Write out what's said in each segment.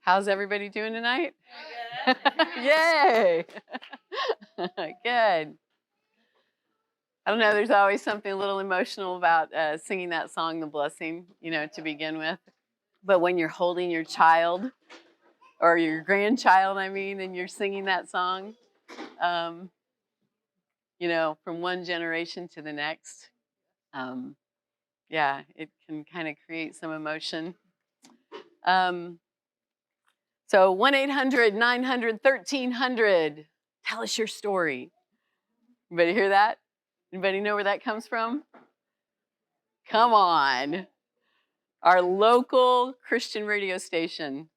How's everybody doing tonight? Yay! Good. I don't know, there's always something a little emotional about singing that song, The Blessing, to begin with. But when you're holding your child, or your grandchild, and you're singing that song, from one generation to the next, it can kind of create some emotion. So 1-800-900-1300, tell us your story. Anybody hear that? Anybody know where that comes from? Come on. Our local Christian radio station,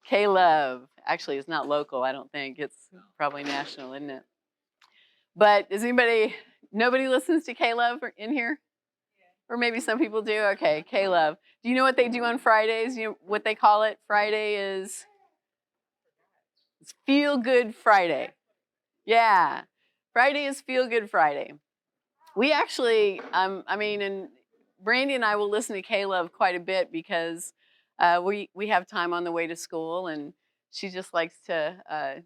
K-Love. Actually, it's not local, I don't think. It's probably national, isn't it? But nobody listens to K-Love in here? Or maybe some people do? Okay, K-Love. Do you know what they do on Fridays? You know what they call it? It's Feel Good Friday. Yeah, Friday is Feel Good Friday. We actually, and Brandy and I will listen to K-Love quite a bit because we have time on the way to school, and she just likes to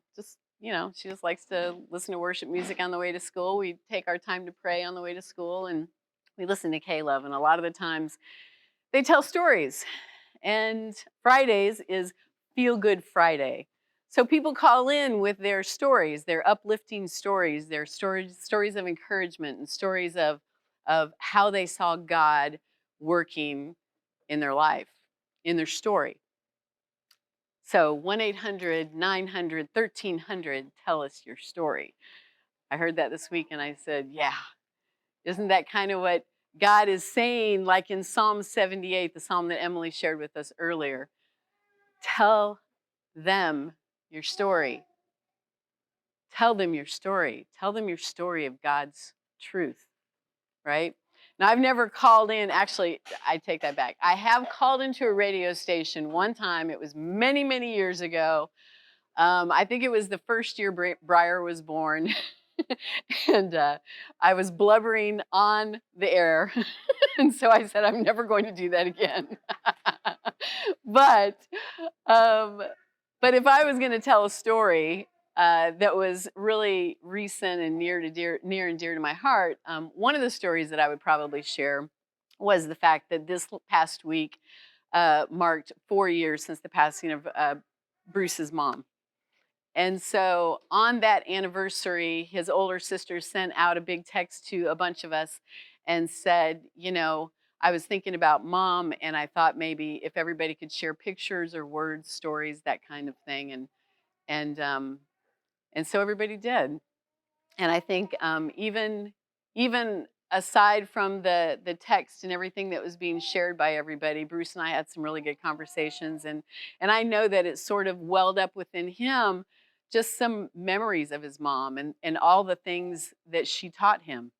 she just likes to listen to worship music on the way to school. We take our time to pray on the way to school, and we listen to K-Love, and a lot of the times they tell stories. And Fridays is Feel Good Friday. So people call in with their stories, their uplifting stories, their stories of encouragement, and stories of how they saw God working in their life, in their story. So 1-800-900-1300, tell us your story. I heard that this week and I said, yeah, isn't that kind of what God is saying, like in Psalm 78, the psalm that Emily shared with us earlier? Tell them your story. Tell them your story. Tell them your story of God's truth, right? Now, I've never called in. Actually, I take that back. I have called into a radio station one time. It was many, many years ago. I think it was the first year Briar was born. And I was blubbering on the air. And so I said, I'm never going to do that again. But if I was going to tell a story that was really recent and near and dear to my heart, one of the stories that I would probably share was the fact that this past week marked 4 years since the passing of Bruce's mom. And so on that anniversary, his older sister sent out a big text to a bunch of us and said, I was thinking about Mom, and I thought maybe if everybody could share pictures or words, stories, that kind of thing. And so everybody did. And I think even aside from the text and everything that was being shared by everybody, Bruce and I had some really good conversations. And I know that it sort of welled up within him just some memories of his mom and all the things that she taught him,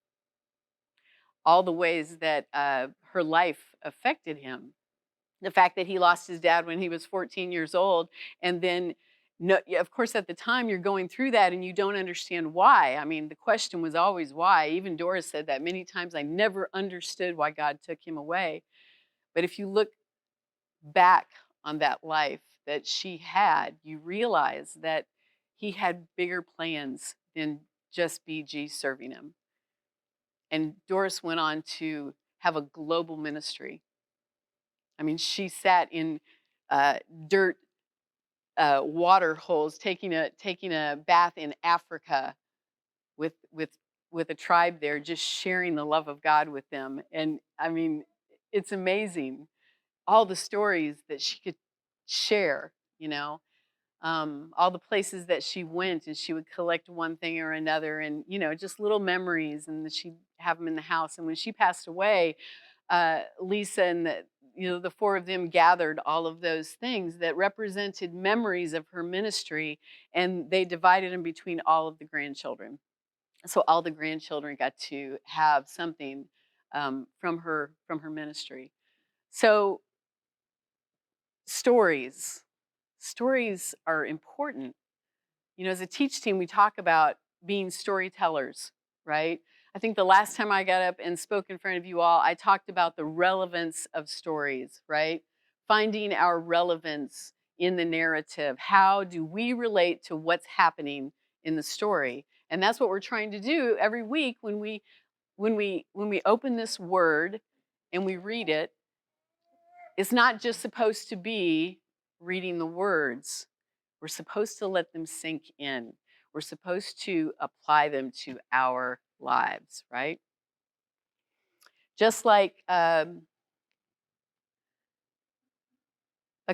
all the ways that her life affected him. The fact that he lost his dad when he was 14 years old, and then, of course, at the time you're going through that and you don't understand why. I mean, the question was always why. Even Doris said that many times. I never understood why God took him away. But if you look back on that life that she had, you realize that he had bigger plans than just BG serving him. And Doris went on to have a global ministry. I mean, she sat in dirt water holes, taking a bath in Africa with a tribe there, just sharing the love of God with them. And I mean, it's amazing, all the stories that she could share, all the places that she went, and she would collect one thing or another, and just little memories, and she'd have them in the house. And when she passed away, Lisa and the four of them gathered all of those things that represented memories of her ministry, and they divided them between all of the grandchildren. So all the grandchildren got to have something from her ministry. So stories are important. As a teach team, we talk about being storytellers, right? I think the last time I got up and spoke in front of you all, I talked about the relevance of stories, right? Finding our relevance in the narrative? How do we relate to what's happening in the story? And that's what we're trying to do every week when we open this word and we read it. It's not just supposed to be reading the words. We're supposed to let them sink in. We're supposed to apply them to our lives, right? Just like a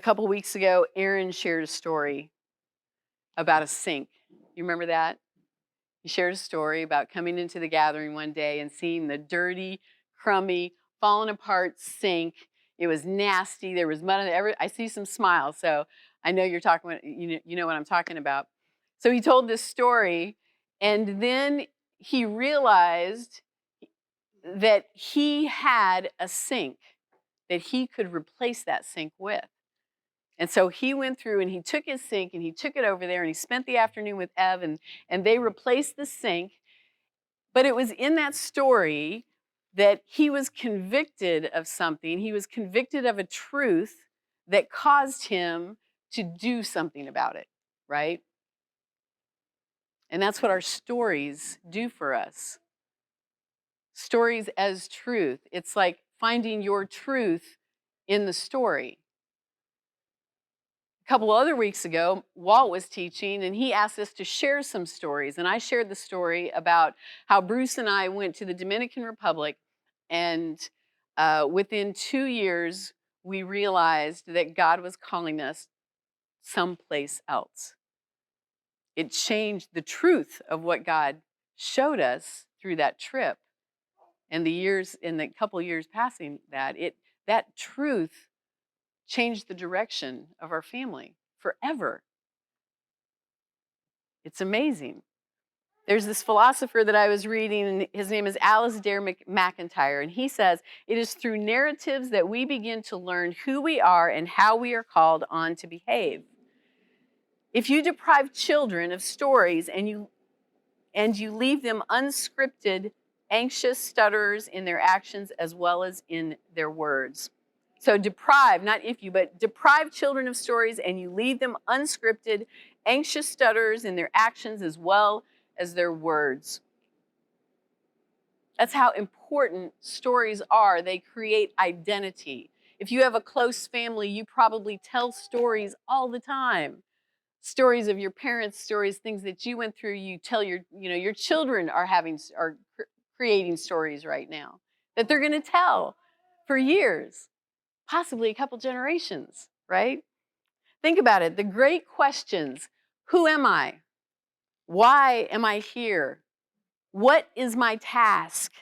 couple weeks ago, Aaron shared a story about a sink. You remember that? He shared a story about coming into the gathering one day and seeing the dirty, crummy, fallen apart sink. It was nasty. There was mud on it. I see some smiles, so I know you're talking about, you know what I'm talking about. So he told this story, and then he realized that he had a sink that he could replace that sink with. And so he went through and he took his sink and he took it over there and he spent the afternoon with Ev and they replaced the sink. But it was in that story that he was convicted of something. He was convicted of a truth that caused him to do something about it, right? And that's what our stories do for us. Stories as truth. It's like finding your truth in the story. A couple other weeks ago, Walt was teaching and he asked us to share some stories. And I shared the story about how Bruce and I went to the Dominican Republic, and within 2 years, we realized that God was calling us someplace else. It changed the truth of what God showed us through that trip. And the couple years passing that truth changed the direction of our family forever. It's amazing. There's this philosopher that I was reading, and his name is Alasdair MacIntyre, and he says, "It is through narratives that we begin to learn who we are and how we are called on to behave. If you deprive children of stories and you leave them unscripted, anxious stutterers in their actions as well as in their words." So deprive, not if you, but deprive children of stories and you leave them unscripted, anxious stutterers in their actions as well as their words. That's how important stories are. They create identity. If you have a close family, you probably tell stories all the time. Stories of your parents, stories, things that you went through. You tell your children are creating stories right now that they're going to tell for years, possibly a couple generations, right? Think about it. The great questions: who am I? Why am I here? What is my task?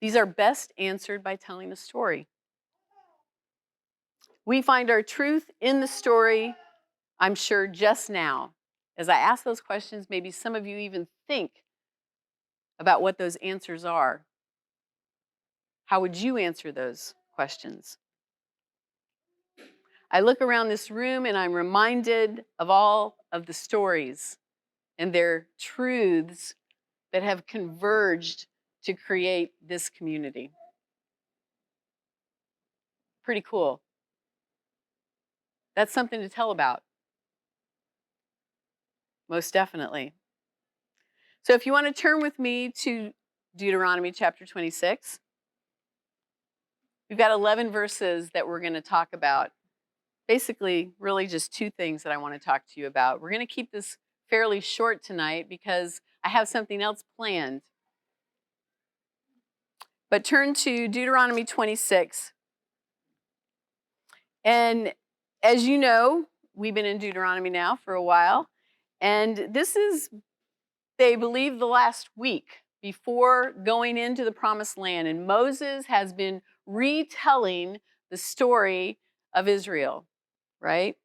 These are best answered by telling a story. We find our truth in the story, I'm sure, just now. As I ask those questions, maybe some of you even think about what those answers are. How would you answer those questions? I look around this room and I'm reminded of all of the stories and their truths that have converged to create this community. Pretty cool. That's something to tell about. Most definitely. So if you want to turn with me to Deuteronomy chapter 26, we've got 11 verses that we're going to talk about. Basically, really just two things that I want to talk to you about. We're going to keep this fairly short tonight because I have something else planned. But turn to Deuteronomy 26. And as you know, we've been in Deuteronomy now for a while. And this is, they believe, the last week before going into the promised land. And Moses has been retelling the story of Israel, right?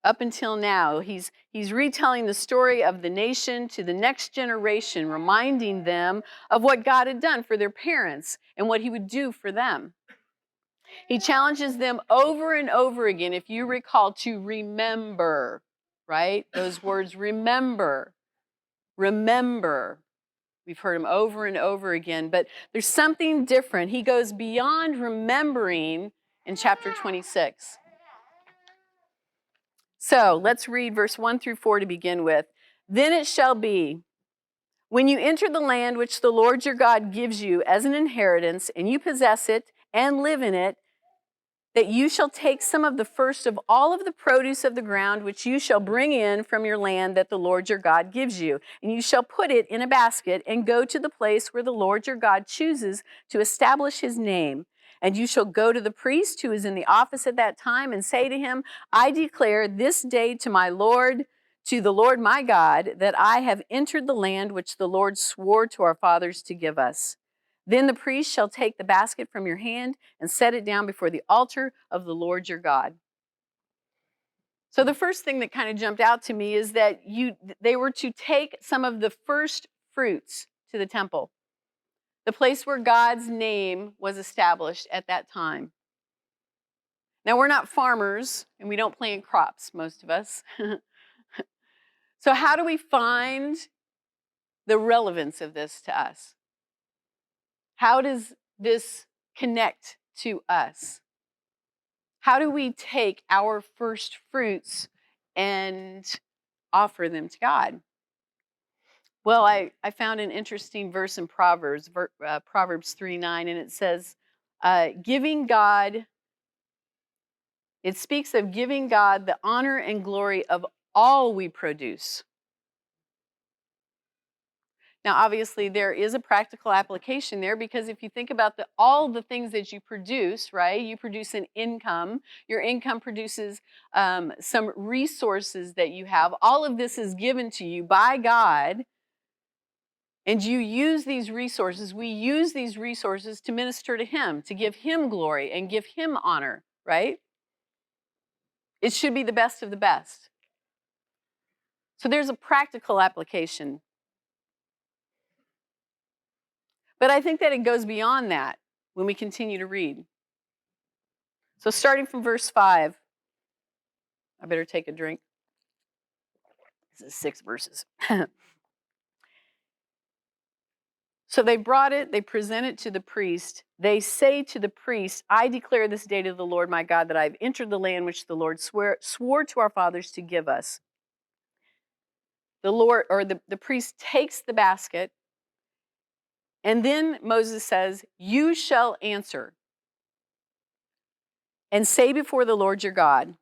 Up until now, he's retelling the story of the nation to the next generation, reminding them of what God had done for their parents and what he would do for them. He challenges them over and over again, if you recall, to remember, right? Those words, remember, remember. We've heard him over and over again, but there's something different. He goes beyond remembering in chapter 26. So let's read verse 1 through 4 to begin with. Then it shall be, when you enter the land which the Lord your God gives you as an inheritance, and you possess it and live in it, that you shall take some of the first of all of the produce of the ground, which you shall bring in from your land that the Lord your God gives you. And you shall put it in a basket and go to the place where the Lord your God chooses to establish his name. And you shall go to the priest who is in the office at that time and say to him, I declare this day to the Lord my God, that I have entered the land which the Lord swore to our fathers to give us. Then the priest shall take the basket from your hand and set it down before the altar of the Lord your God. So the first thing that kind of jumped out to me is that they were to take some of the first fruits to the temple, the place where God's name was established at that time. Now, we're not farmers and we don't plant crops, most of us. So how do we find the relevance of this to us? How does this connect to us? How do we take our first fruits and offer them to God? Well, I found an interesting verse in Proverbs 3:9, and it says, giving God, it speaks of giving God the honor and glory of all we produce. Now, obviously, there is a practical application there, because if you think about all the things that you produce, right? You produce an income. Your income produces some resources that you have. All of this is given to you by God, and you use these resources. We use these resources to minister to Him, to give Him glory and give Him honor, right? It should be the best of the best. So there's a practical application. But I think that it goes beyond that when we continue to read. So starting from verse 5, I better take a drink. This is 6 verses. So they brought it, they present it to the priest. They say to the priest, I declare this day to the Lord my God that I've entered the land which the Lord swore to our fathers to give us. The priest takes the basket, and then Moses says, you shall answer and say before the Lord your God,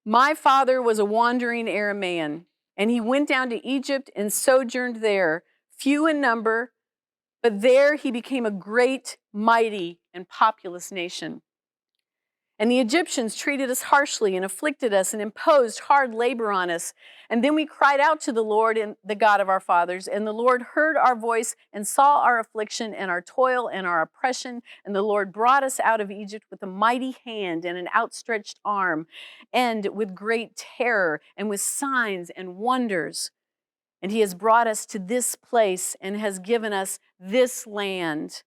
my father was a wandering Aramean, and he went down to Egypt and sojourned there, few in number, but there he became a great, mighty, and populous nation. And the Egyptians treated us harshly and afflicted us and imposed hard labor on us. And then we cried out to the Lord, and the God of our fathers, and the Lord heard our voice and saw our affliction and our toil and our oppression. And the Lord brought us out of Egypt with a mighty hand and an outstretched arm, and with great terror and with signs and wonders. And he has brought us to this place and has given us this land,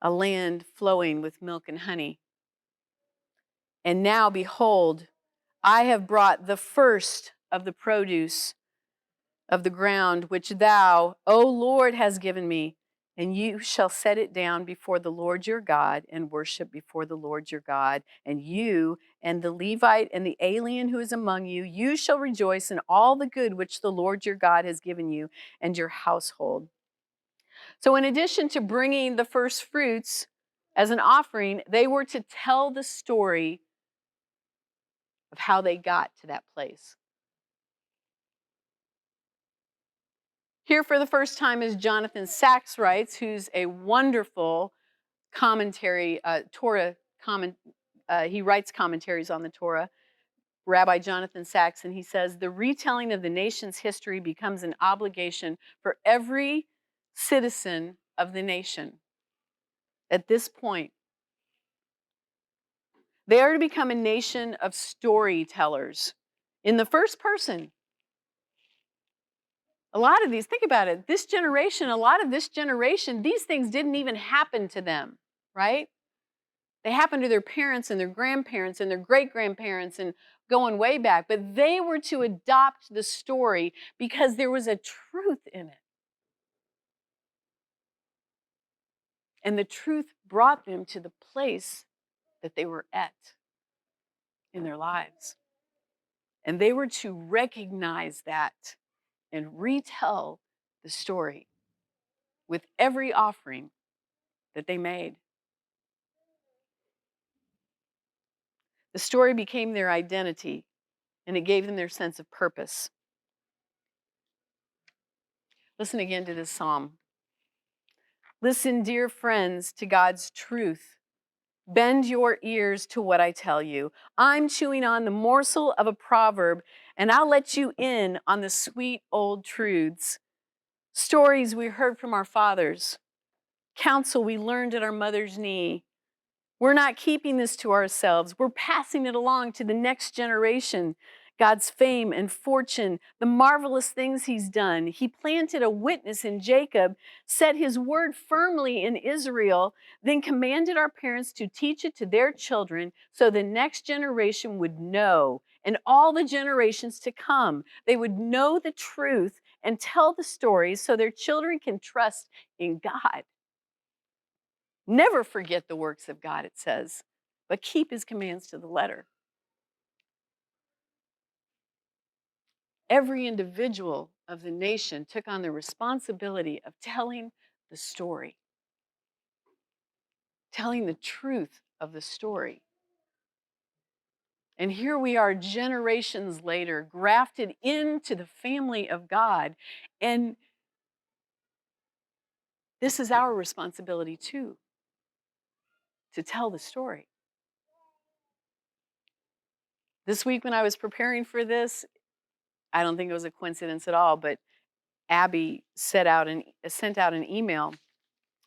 a land flowing with milk and honey. And now, behold, I have brought the first of the produce of the ground, which thou, O Lord, has given me, and you shall set it down before the Lord your God and worship before the Lord your God. And you and the Levite and the alien who is among you, you shall rejoice in all the good which the Lord your God has given you and your household. So in addition to bringing the first fruits as an offering, they were to tell the story of how they got to that place. Here for the first time is Jonathan Sacks writes, who's a wonderful commentary, Torah comment. He writes commentaries on the Torah, Rabbi Jonathan Sacks, and he says, the retelling of the nation's history becomes an obligation for every citizen of the nation. At this point, they are to become a nation of storytellers in the first person. A lot of these, think about it, a lot of this generation, these things didn't even happen to them, right? They happened to their parents and their grandparents and their great-grandparents and going way back, but they were to adopt the story because there was a truth in it. And the truth brought them to the place that they were at. in their lives. And they were to recognize that and retell the story with every offering that they made. The story became their identity, and it gave them their sense of purpose. Listen again to this psalm. Listen, dear friends, to God's truth. Bend your ears to what I tell you. I'm chewing on the morsel of a proverb, and I'll let you in on the sweet old truths. Stories we heard from our fathers, counsel we learned at our mother's knee. We're not keeping this to ourselves. We're passing it along to the next generation. God's fame and fortune, the marvelous things he's done. He planted a witness in Jacob, set his word firmly in Israel, then commanded our parents to teach it to their children so the next generation would know, and all the generations to come. They would know the truth and tell the stories so their children can trust in God. Never forget the works of God, it says, but keep his commands to the letter. Every individual of the nation took on the responsibility of telling the story, telling the truth of the story. And here we are generations later, grafted into the family of God. And this is our responsibility too, to tell the story. This week when I was preparing for this, I don't think it was a coincidence at all, but Abby sent out an email,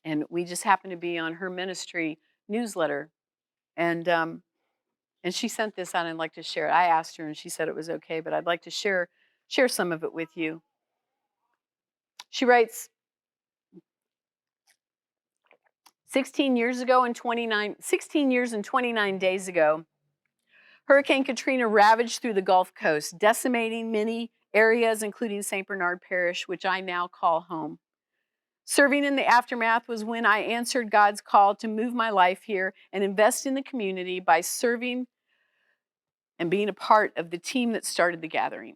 and we just happened to be on her ministry newsletter, and she sent this out, and I'd like to share it. I asked her, and she said it was okay, but I'd like to share some of it with you. She writes, 16 years and 29 days ago, Hurricane Katrina ravaged through the Gulf Coast, decimating many areas, including St. Bernard Parish, which I now call home. Serving in the aftermath was when I answered God's call to move my life here and invest in the community by serving and being a part of the team that started the gathering.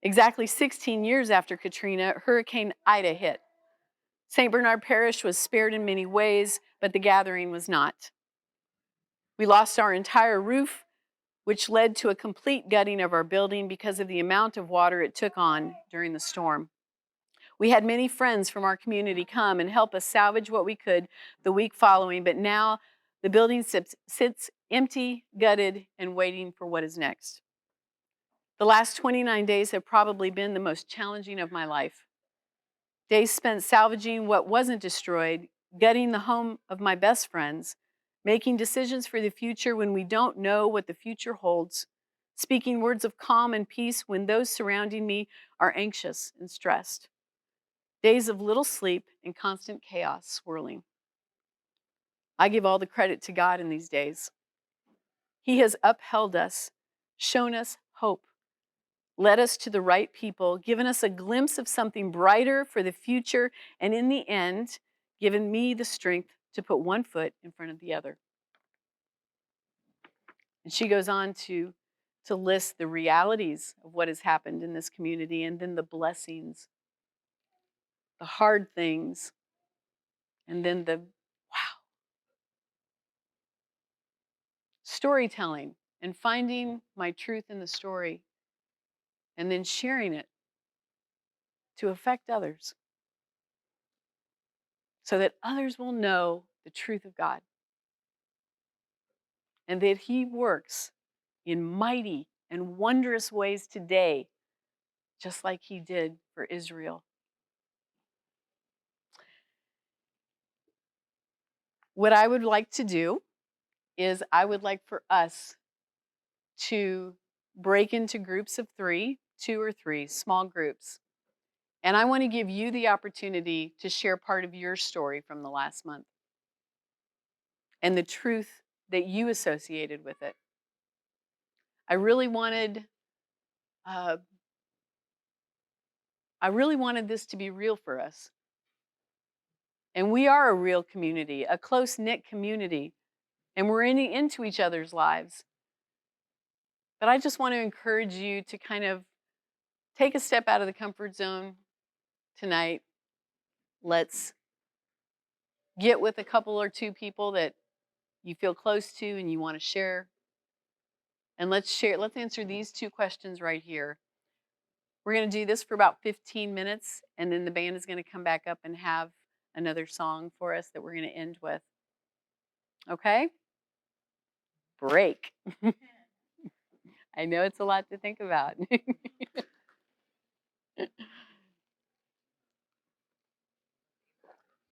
Exactly 16 years after Katrina, Hurricane Ida hit. St. Bernard Parish was spared in many ways, but the gathering was not. We lost our entire roof, which led to a complete gutting of our building because of the amount of water it took on during the storm. We had many friends from our community come and help us salvage what we could the week following, but now the building sits empty, gutted, and waiting for what is next. The last 29 days have probably been the most challenging of my life. Days spent salvaging what wasn't destroyed, gutting the home of my best friends, making decisions for the future when we don't know what the future holds, speaking words of calm and peace when those surrounding me are anxious and stressed. Days of little sleep and constant chaos swirling. I give all the credit to God in these days. He has upheld us, shown us hope, led us to the right people, given us a glimpse of something brighter for the future, and in the end, given me the strength to put one foot in front of the other. And she goes on to list the realities of what has happened in this community, and then the blessings, the hard things, and then the wow. Storytelling and finding my truth in the story and then sharing it to affect others so that others will know the truth of God and that he works in mighty and wondrous ways today, just like he did for Israel. What I would like to do is I would like for us to break into groups of 3, 2 or 3, small groups. And I want to give you the opportunity to share part of your story from the last month and the truth that you associated with it. I really wanted this to be real for us. And we are a real community, a close-knit community and we're into each other's lives. But I just want to encourage you to kind of take a step out of the comfort zone tonight. Let's get with a couple or two people that you feel close to and you want to share. And let's answer these two questions right here. We're going to do this for about 15 minutes, and then the band is going to come back up and have another song for us that we're going to end with. Okay? Break. I know it's a lot to think about.